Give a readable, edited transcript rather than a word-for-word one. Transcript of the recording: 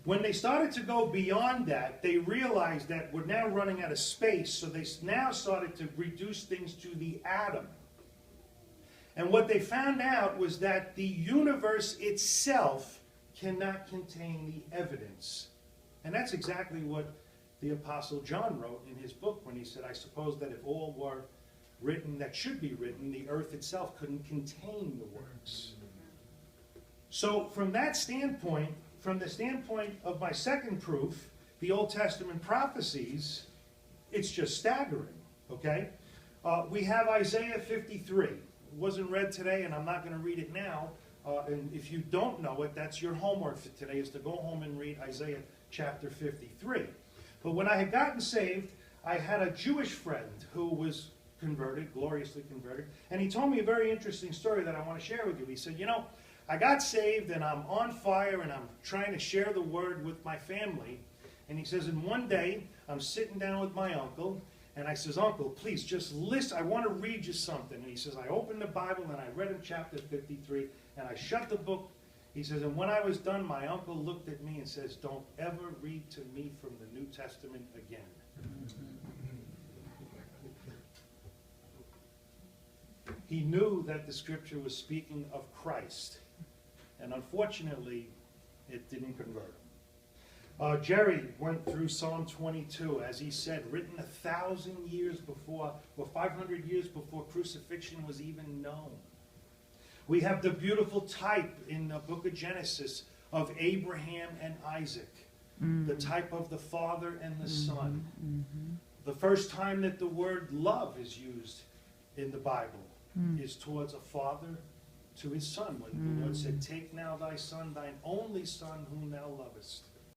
When they started to go beyond that, they realized that we're now running out of space, so they now started to reduce things to the atom. And what they found out was that the universe itself cannot contain the evidence. And that's exactly what the Apostle John wrote in his book when he said, I suppose that if all were written that should be written, the earth itself couldn't contain the works. So from that standpoint, from the standpoint of my second proof, the Old Testament prophecies, it's just staggering, okay? We have Isaiah 53. It wasn't read today, and I'm not going to read it now. And if you don't know it, that's your homework for today, is to go home and read Isaiah chapter 53. But when I had gotten saved, I had a Jewish friend who was converted, gloriously converted, and he told me a very interesting story that I want to share with you. He said, you know, I got saved and I'm on fire and I'm trying to share the word with my family. And he says, and one day I'm sitting down with my uncle and I says, Uncle, please just listen. I want to read you something. And he says, I opened the Bible and I read him chapter 53 and I shut the book. He says, and when I was done, my uncle looked at me and says, don't ever read to me from the New Testament again. He knew that the scripture was speaking of Christ. And unfortunately, it didn't convert him. Jerry went through Psalm 22, as he said, written 1,000 years before, or 500 years before crucifixion was even known. We have the beautiful type in the book of Genesis of Abraham and Isaac, the type of the father and the son. The first time that the word love is used in the Bible is towards a father to his son, when the Lord said, take now thy son, thine only son whom thou lovest.